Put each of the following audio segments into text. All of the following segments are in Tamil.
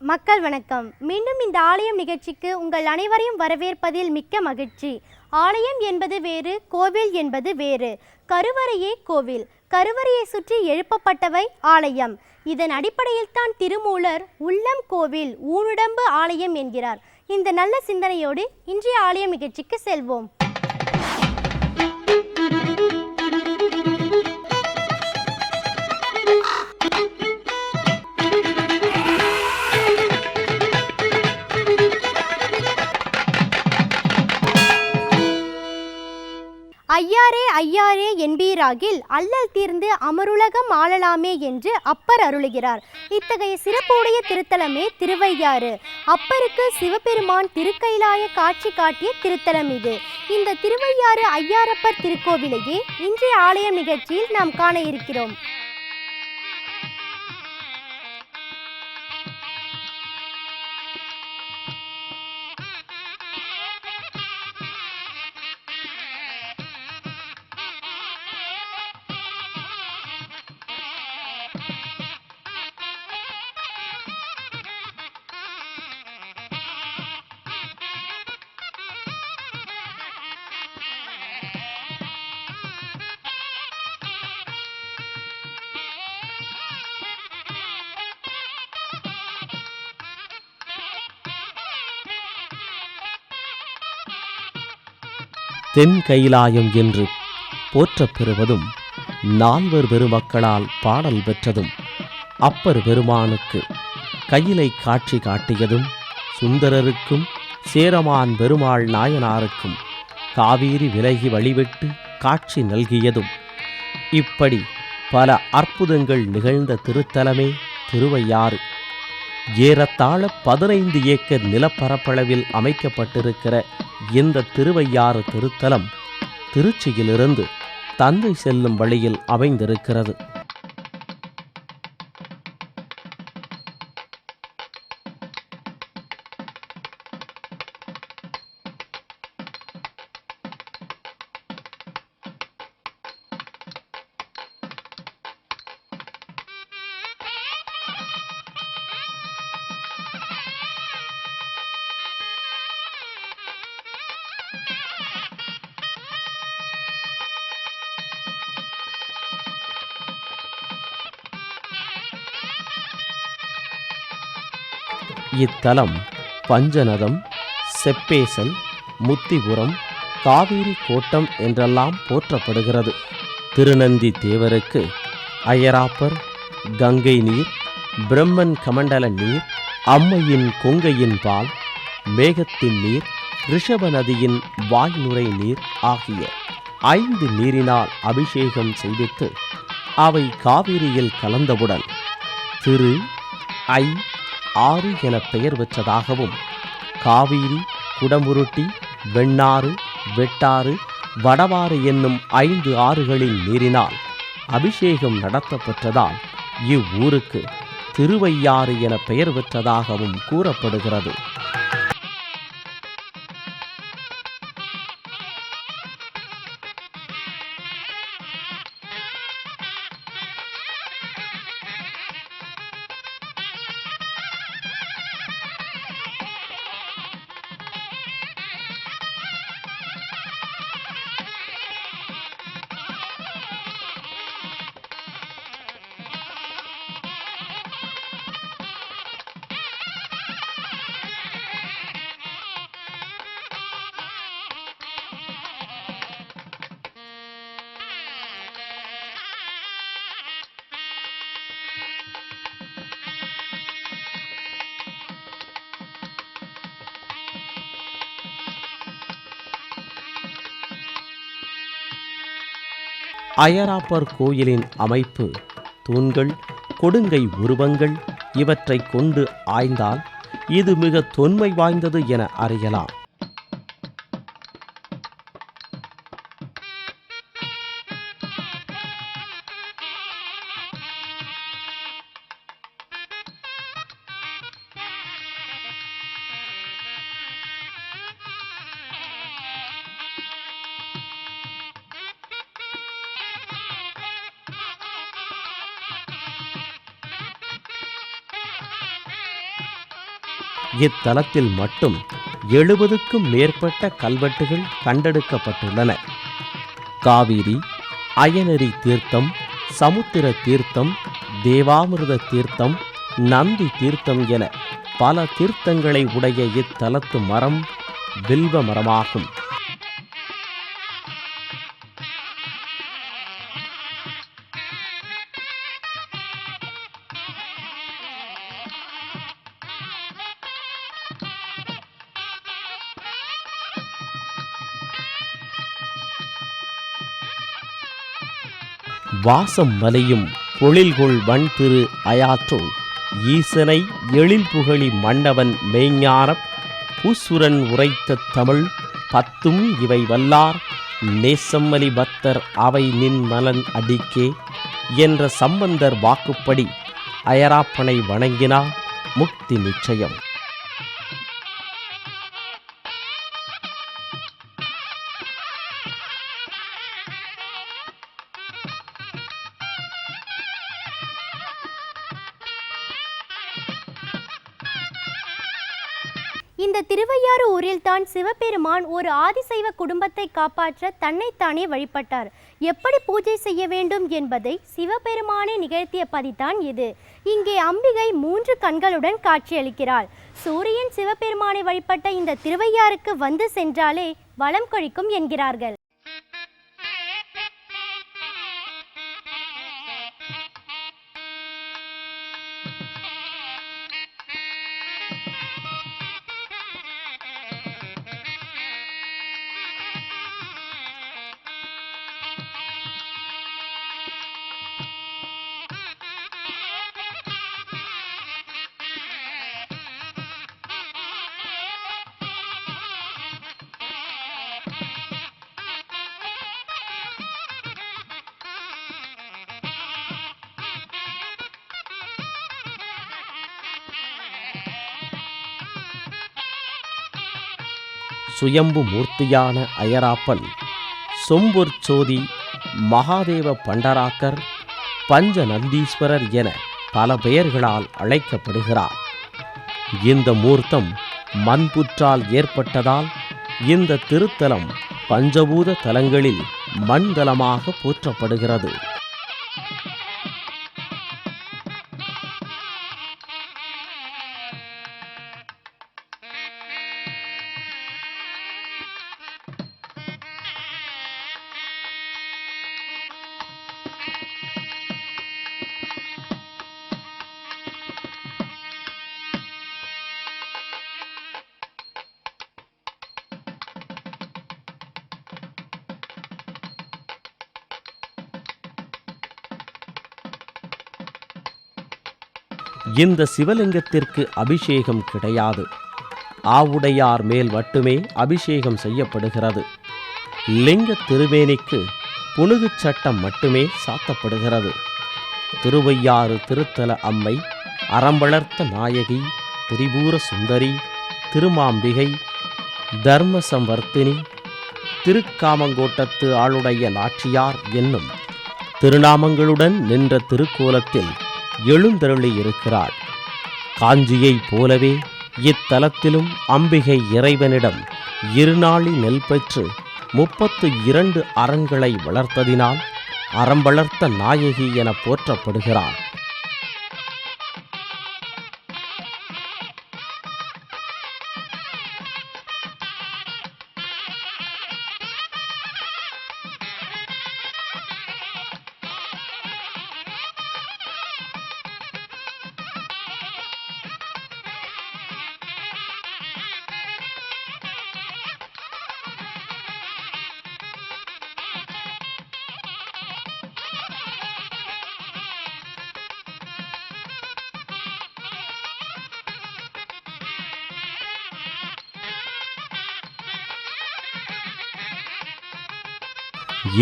மக்கள் வணக்கம். மீண்டும் இந்த ஆலயம் நிகழ்ச்சிக்கு உங்கள் அனைவரையும் வரவேற்பதில் மிக்க மகிழ்ச்சி. ஆலயம் என்பது வேறு, கோவில் என்பது வேறு. கருவறையே கோவில், கருவறையை சுற்றி எழுப்பப்பட்டவை ஆலயம். இதன் அடிப்படையில் தான் திருமூலர் உள்ளம் கோவில் ஊனுடம்பு ஆலயம் என்கிறார். இந்த நல்ல சிந்தனையோடு இன்றைய ஆலயம் நிகழ்ச்சிக்கு செல்வோம். ஐயாரே ஐயாரே என்பீராகில் அல்லல் தீர்ந்து அமருலகம் ஆளலாமே என்று அப்பர் அருளுகிறார். இத்தகைய சிறப்புடைய திருத்தலமே திருவையாறு. அப்பருக்கு சிவபெருமான் திருக்கைலாய காட்சி காட்டிய திருத்தலம் இது. இந்த திருவையாறு ஐயாரப்பர் திருக்கோவிலையே இன்றைய ஆலயம் நிகழ்ச்சியில் நாம் காண இருக்கிறோம். தென் கைலாயம் என்று போற்றப் பெறுவதும் நால்வர் பெருமக்களால் பாடல் பெற்றதும் அப்பர் பெருமானுக்கு கையிலை காட்சி காட்டியதும் சுந்தரருக்கும் சேரமான் பெருமாள் நாயனாருக்கும் காவேரி விலகி வழிவிட்டு காட்சி நல்கியதும் இப்படி பல அற்புதங்கள் நிகழ்ந்த திருத்தலமே திருவையாறு. ஏறத்தாழ 15 ஏக்கர் நிலப்பரப்பளவில் அமைக்கப்பட்டிருக்கிற இந்த திருவையாறு திருத்தலம் திருச்சியிலிருந்து தஞ்சை செல்லும் வழியில் அமைந்திருக்கிறது. இத்தலம் பஞ்சநதம், செப்பேசல், முத்திபுரம், காவேரி கோட்டம் என்றெல்லாம் போற்றப்படுகிறது. திருநந்தி தேவருக்கு அயராப்பர், கங்கை நீர், பிரம்மன் கமண்டல நீர், அம்மையின் கொங்கையின் பால், மேகத்தின் நீர், ரிஷப நதியின் வாய்நுரை நீர் ஆகிய 5 நீரினால் அபிஷேகம் செய்வித்து அவை காவிரியில் கலந்தவுடன் திரு ஐ ஆறு என பெயர் பெற்றதாகவும் காவிரி, குடமுருட்டி, வெண்ணாறு, வெட்டாறு, வடவாறு என்னும் 5 ஆறுகளின் நீரினால் அபிஷேகம் நடத்தப்பெற்றதால் இவ்வூருக்கு திருவையாறு என பெயர் பெற்றதாகவும் கூறப்படுகிறது. அயராப்பர் கோயிலின் அமைப்பு, தூண்கள், கொடுங்கை உருவங்கள் இவற்றை கொண்டு ஆய்ந்தால் இது மிக தொன்மை வாய்ந்தது என அறியலாம். இத்தலத்தில் மட்டும் 70க்கும் மேற்பட்ட கல்வெட்டுகள் கண்டெடுக்கப்பட்டுள்ளன. காவிரி, அயனரி தீர்த்தம், சமுத்திர தீர்த்தம், தேவாமிர்த தீர்த்தம், நந்தி தீர்த்தம் என பல தீர்த்தங்களை உடைய இத்தலத்து மரம் வில்வ மரமாகும். வாசம் மலையும் பொழில்கொள் வன் திரு அயாற்றோள் ஈசனை எழில் புகழி மன்னவன் மெய்ஞானப் பூசுரன் உரைத்த தமிழ் 10ம் இவை வல்லார் நேசம்மலி பக்தர் அவை நின் மலன் அடிக்கே என்ற சம்பந்தர் வாக்குப்படி அயராப்பனை வணங்கினார் முக்தி நிச்சயம். இந்த திருவையாறு ஊரில்தான் சிவபெருமான் ஒரு ஆதிசைவ குடும்பத்தை காப்பாற்ற தன்னைத்தானே வழிபட்டார். எப்படி பூஜை செய்ய வேண்டும் என்பதை சிவபெருமானே நிகழ்த்திய பதிதான் இது. இங்கே அம்பிகை 3 கண்களுடன் காட்சியளிக்கிறாள். சூரியன் சிவபெருமானை வழிபட்ட இந்த திருவையாறுக்கு வந்து சென்றாலே வளம் கொழிக்கும் என்கிறார்கள். சுயம்பு மூர்த்தியான அயராப்பன் சொம்பொற் சோதி, மகாதேவ பண்டராக்கர், பஞ்ச நந்தீஸ்வரர் என பல பெயர்களால் அழைக்கப்படுகிறார். இந்த மூர்த்தம் மண்புற்றால் ஏற்பட்டதால் இந்த திருத்தலம் பஞ்சபூத தலங்களில் மண்தலமாக போற்றப்படுகிறது. இந்த சிவலிங்கத்திற்கு அபிஷேகம் கிடையாது. ஆவுடையார் மேல் மட்டுமே அபிஷேகம் செய்யப்படுகிறது. லிங்க திருமேனிக்கு புனுகுச் சட்டம் மட்டுமே சாத்தப்படுகிறது. திருவையாறு திருத்தல அம்மை, அறம்பளர்த்த நாயகி, திரிபுர சுந்தரி, திருமாம்பிகை, தர்மசம்வர்த்தினி, திருக்காமங்கோட்டத்து ஆளுடைய நாச்சியார் என்னும் திருநாமங்களுடன் நின்ற திருக்கோலத்தில் எழுந்தருளி இருக்கிறாள். காஞ்சியைப் போலவே இத்தலத்திலும் அம்பிகை இறைவனிடம் 2 நாழி நெல் பெற்று 32 அரண்களை வளர்த்ததினால் அறம்பளர்த்த நாயகி என போற்றப்படுகிறாள்.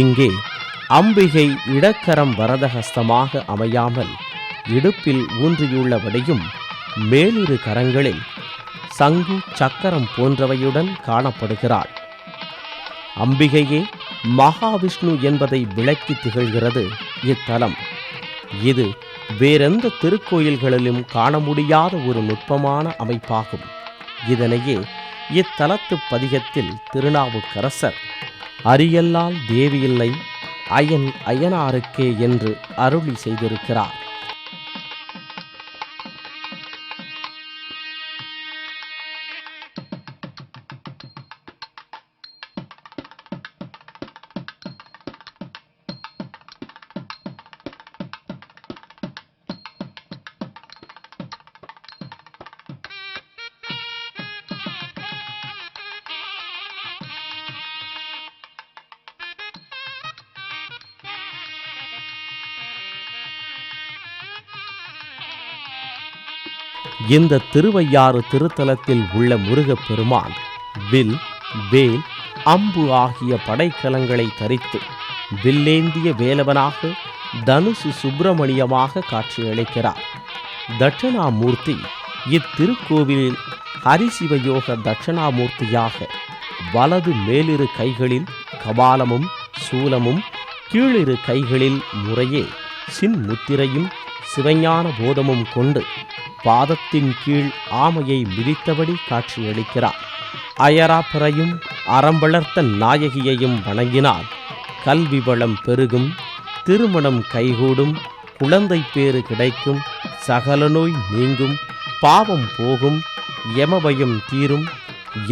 இங்கே அம்பிகை இடக்கரம் வரதஹஸ்தமாக அமையாமல் இடுப்பில் ஊன்றியுள்ளபடியும் மேலிரு கரங்களில் சங்கு, சக்கரம் போன்றவையுடன் காணப்படுகிறாள். அம்பிகையே மகாவிஷ்ணு என்பதை விளக்கி திகழ்கிறது இத்தலம். இது வேறெந்த திருக்கோயில்களிலும் காண முடியாத ஒரு நுட்பமான அமைப்பாகும். இதனையே இத்தலத்து பதிகத்தில் திருநாவுக்கரசர் அரியல்லால் தேவியில்லை அயன் அயனாருக்கே என்று அருளி செய்திருக்கிறார். இந்த திருவையாறு திருத்தலத்தில் உள்ள முருகப்பெருமான் வில், வேல், அம்பு ஆகிய படைக்கலங்களை தரித்து வில்லேந்திய வேலவனாக தனுசு சுப்பிரமணியமாக காட்சியளிக்கிறார். தட்சணாமூர்த்தி இத்திருக்கோவிலில் ஹரிசிவயோக தட்சணாமூர்த்தியாக வலது மேலிரு கைகளில் கபாலமும் சூலமும், கீழிரு கைகளில் முறையே சின்முத்திரையும் சிவஞான போதமும் கொண்டு பாதத்தின் கீழ் ஆமையை மிதித்தபடி காட்சியளிக்கிறார். அயராப்பறையும் அறம்பளர்த்த நாயகியையும் வணங்கினால் கல்வி வளம் பெருகும், திருமணம் கைகூடும், குழந்தை பேறு கிடைக்கும், சகல நோய் நீங்கும், பாவம் போகும், யமபயம் தீரும்,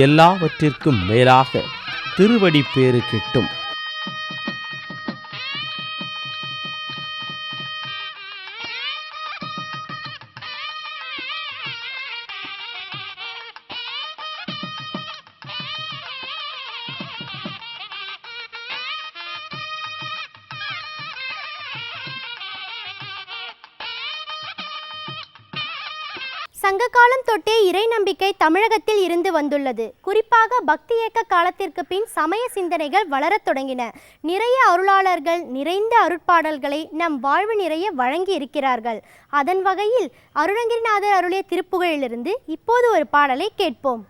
எல்லாவற்றிற்கும் மேலாக திருவடி பேறு கிட்டும். சங்க காலம் தொட்டே இறை நம்பிக்கை தமிழகத்தில் இருந்து வந்துள்ளது. குறிப்பாக பக்தி இயக்க காலத்திற்கு பின் சமய சிந்தனைகள் வளரத் தொடங்கின. நிறைய அருளாளர்கள் நிறைந்த அருட்பாடல்களை நம் வாழ்வு நிறைய வழங்கி இருக்கிறார்கள். அதன் வகையில் அருணகிரிநாதர் அருளிய திருப்புகழிலிருந்து இப்போது ஒரு பாடலை கேட்போம்.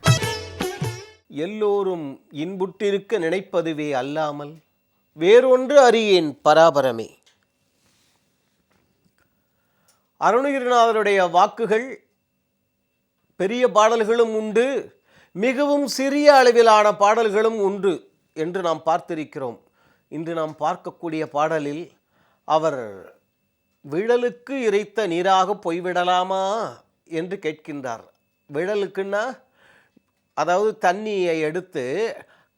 எல்லோரும் இன்புற்றிருக்க நினைப்பதுவே அல்லாமல் வேறொன்று அறியேன் பராபரமே. அருணகிரிநாதருடைய வாக்குகள் பெரிய பாடல்களும் உண்டு, மிகவும் சிறிய அளவிலான பாடல்களும் உண்டு என்று நாம் பார்த்திருக்கிறோம். இன்று நாம் பார்க்கக்கூடிய பாடலில் அவர் விழலுக்கு இறைத்த நீராக போய்விடலாமா என்று கேட்கின்றார். விழலுக்குன்னா அதாவது தண்ணியை எடுத்து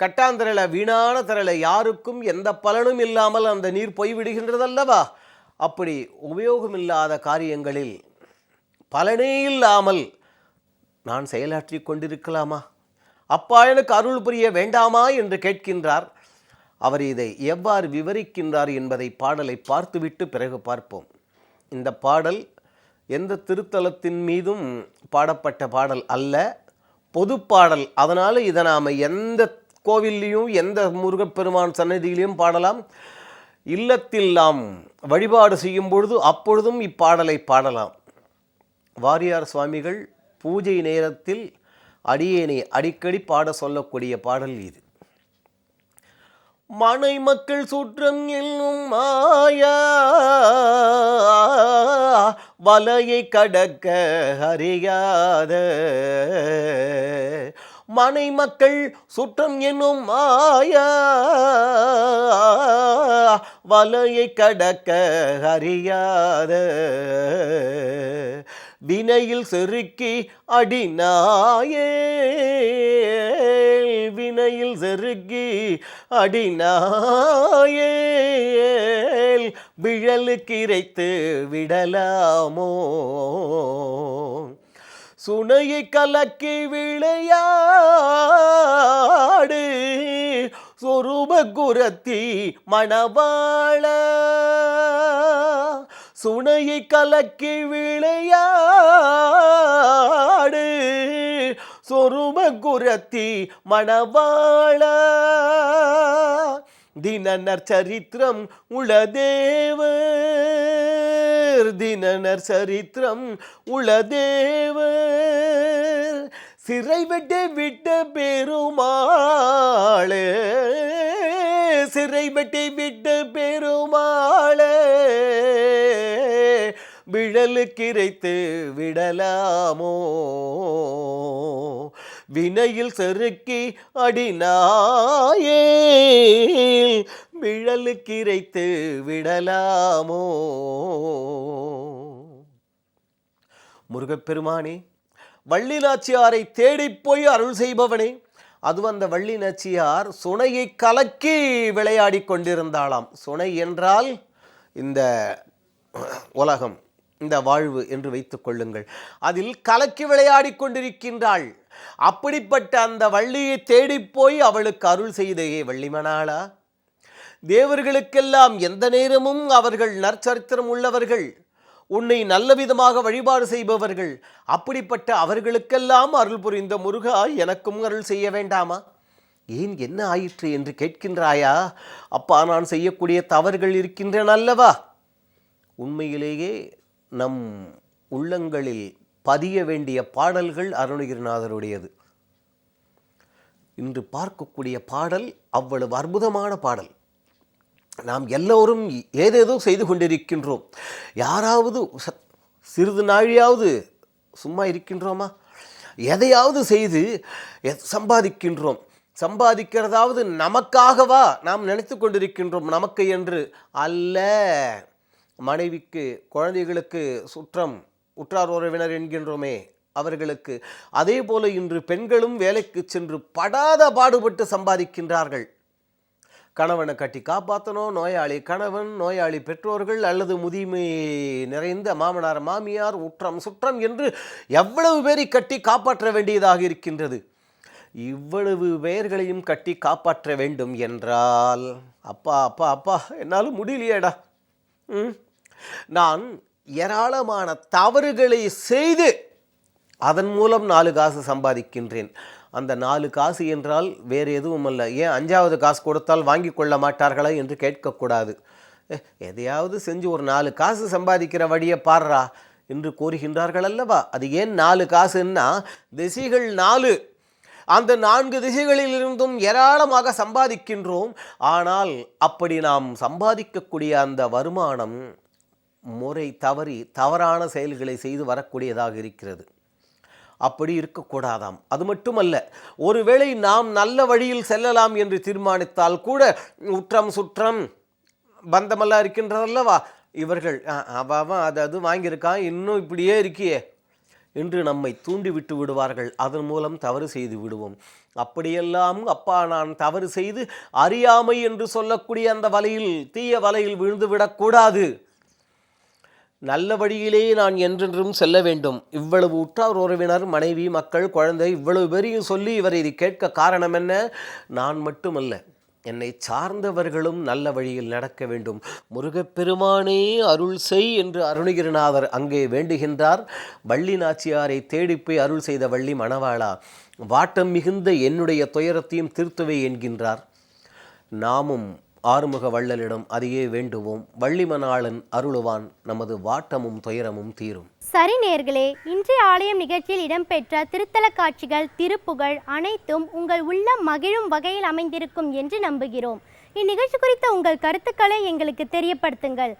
கட்டாந்திரல வீணான திரள யாருக்கும் எந்த பலனும் இல்லாமல் அந்த நீர் போய்விடுகின்றதல்லவா, அப்படி உபயோகமில்லாத காரியங்களில் பலனே இல்லாமல் நான் செயலாற்றி கொண்டிருக்கலாமா, அப்பா எனக்கு அருள் புரிய வேண்டாமா என்று கேட்கின்றார். அவர் இதை எவ்வாறு விவரிக்கின்றார் என்பதை பாடலை பார்த்துவிட்டு பிறகு பார்ப்போம். இந்த பாடல் எந்த திருத்தலத்தின் மீதும் பாடப்பட்ட பாடல் அல்ல, பொது பாடல். அதனால் இதை நாம் எந்த கோவில்லையும் எந்த முருகப்பெருமான் சன்னதியிலையும் பாடலாம். இல்லத்தில் நாம் வழிபாடு செய்யும் பொழுது அப்பொழுதும் இப்பாடலை பாடலாம். வாரியார் சுவாமிகள் பூஜை நேரத்தில் அடியேனை அடிக்கடி பாட சொல்லக்கூடிய பாடல் இது. மனை மக்கள் சுற்றம் என்னும் மாயா வலையை கடக்க அறியாத, மனை மக்கள் சுற்றம் என்னும் மாயா வலையை கடக்க அறியாத, வினையில் செருக்கி அடிநாயேல், வினையில் செருக்கி அடிநாயேல், விழலுக்கு இறைத்து விடலாமோ, சுனையை கலக்கி விளையாடு சொரூப குரத்தி மணவாள, சுனையை கலக்கி விளையாடு சொரூப குரத்தி மணவாள, தினநர் சரித்திரம் உளதேவர், தினநர் சரித்திரம் உளதேவர், சிறை விட்டு விட்ட பெருமாளே, சிறை விட்டு விட்ட பெருமாளே, விழலுக்கு இறைத்து விடலாமோ, வினையில் செருக்கி அடிநாயே விழலுக்கு இறைத்து விடலாமோ. முருகப்பெருமானே, வள்ளி நாச்சியாரை தேடிப்போய் அருள் செய்பவனே, அது அந்த வள்ளி நாச்சியார் சுனையை கலக்கி விளையாடி கொண்டிருந்தாளாம். சுனை என்றால் இந்த உலகம், இந்த வாழ்வு என்று வைத்துக் கொள்ளுங்கள். அதில் கலக்கி விளையாடி கொண்டிருக்கின்றாள். அப்படிப்பட்ட அந்த வள்ளியை தேடிப்போய் அவளுக்கு அருள் செய்தே வள்ளிமணாளா, தேவர்களுக்கெல்லாம் எந்த நேரமும் அவர்கள் நற்சரித்திரம் உள்ளவர்கள், உன்னை நல்ல விதமாக வழிபாடு செய்பவர்கள். அப்படிப்பட்ட அவர்களுக்கெல்லாம் அருள் புரிந்த முருகா, எனக்கும் அருள் செய்ய வேண்டாமா? ஏன் என்ன ஆயிற்று என்று கேட்கின்றாயா? அப்பா, நான் செய்யக்கூடிய தவறுகள் இருக்கின்றன அல்லவா? உண்மையிலேயே நம் உள்ளங்களில் பதிய வேண்டிய பாடல்கள் அருணகிரிநாதருடையது. இன்று பார்க்கக்கூடிய பாடல் அவ்வளவு அற்புதமான பாடல். நாம் எல்லோரும் ஏதேதோ செய்து கொண்டிருக்கின்றோம். யாராவது சிறிது நாழியாவது சும்மா இருக்கின்றோமா? எதையாவது செய்து சம்பாதிக்கின்றோம். சம்பாதிக்கிறதாவது நமக்காகவா நாம் நினைத்து கொண்டிருக்கின்றோம்? நமக்கு என்று அல்ல. மனைவிக்கு, குழந்தைகளுக்கு, சுற்றம், உற்றார் உறவினர் என்கின்றோமே அவர்களுக்கு. அதே போல இன்று பெண்களும் வேலைக்கு சென்று படாத பாடுபட்டு சம்பாதிக்கின்றார்கள். கணவனை கட்டி காப்பாற்றணும், நோயாளி கணவன், நோயாளி பெற்றோர்கள், அல்லது முதுமை நிறைந்த மாமனார் மாமியார், உற்றம் சுற்றம் என்று எவ்வளவு பேரை கட்டி காப்பாற்ற வேண்டியதாக இருக்கின்றது. இவ்வளவு பெயர்களையும் கட்டி காப்பாற்ற வேண்டும் என்றால் அப்பா அப்பா அப்பா என்னால் முடியலையேடா. நான் ஏராளமான தவறுகளை செய்து அதன் மூலம் 4 காசு சம்பாதிக்கின்றேன். அந்த 4 காசு என்றால் வேறு எதுவும் அல்ல. ஏன் 5வது காசு கொடுத்தால் வாங்கி கொள்ள மாட்டார்களா என்று கேட்கக்கூடாது. எதையாவது செஞ்சு ஒரு 4 காசு சம்பாதிக்கிற வழியை பாடுறா என்று கோருகின்றார்கள் அல்லவா? அது ஏன் 4 காசுன்னா, திசைகள் 4, அந்த 4 திசைகளிலிருந்தும் ஏராளமாக சம்பாதிக்கின்றோம். ஆனால் அப்படி நாம் சம்பாதிக்கக்கூடிய அந்த வருமானம் முறை தவறி தவறான செயல்களை செய்து வரக்கூடியதாக இருக்கிறது. அப்படி இருக்கக்கூடாதாம். அது மட்டுமல்ல, ஒருவேளை நாம் நல்ல வழியில் செல்லலாம் என்று தீர்மானித்தால் கூட உற்றம் சுற்றம் பந்தமெல்லாம் இருக்கின்றதல்லவா, இவர்கள் அவன் அது வாங்கியிருக்கான், இன்னும் இப்படியே இருக்கியே என்று நம்மை தூண்டிவிட்டு விடுவார்கள். அதன் மூலம் தவறு செய்து விடுவோம். அப்படியெல்லாம் அப்பா, நான் தவறு செய்து அறியாமை என்று சொல்லக்கூடிய அந்த வலையில், தீய வலையில் விழுந்து விடக்கூடாது. நல்ல வழியிலேயே நான் என்றென்றும் செல்ல வேண்டும். இவ்வளவு உற்றார் உறவினர், மனைவி, மக்கள், குழந்தை, இவ்வளவு பேரையும் சொல்லி இவர் இதை கேட்க காரணம் என்ன? நான் மட்டுமல்ல, என்னை சார்ந்தவர்களும் நல்ல வழியில் நடக்க வேண்டும். முருகப்பெருமானே அருள் செய் என்று அருணகிரிநாதர் அங்கே வேண்டுகின்றார். வள்ளி நாச்சியாரை தேடிப்போய் அருள் செய்த வள்ளி மணவாளா, வாட்டம் மிகுந்த என்னுடைய துயரத்தையும் தீர்த்துவை என்கின்றார். நாமும் ஆறுமுக வள்ளலிடம் அதையே வேண்டுவோம். வள்ளிமணாளன் அருளுவான், நமது வாட்டமும் துயரமும் தீரும். சரி நேயர்களே, இன்றைய ஆலயம் நிகழ்ச்சியில் இடம்பெற்ற திருத்தல காட்சிகள், திருப்புகழ் அனைத்தும் உங்கள் உள்ளம் மகிழும் வகையில் அமைந்திருக்கும் என்று நம்புகிறோம். இந்நிகழ்ச்சி குறித்த உங்கள் கருத்துக்களை எங்களுக்கு தெரியப்படுத்துங்கள்.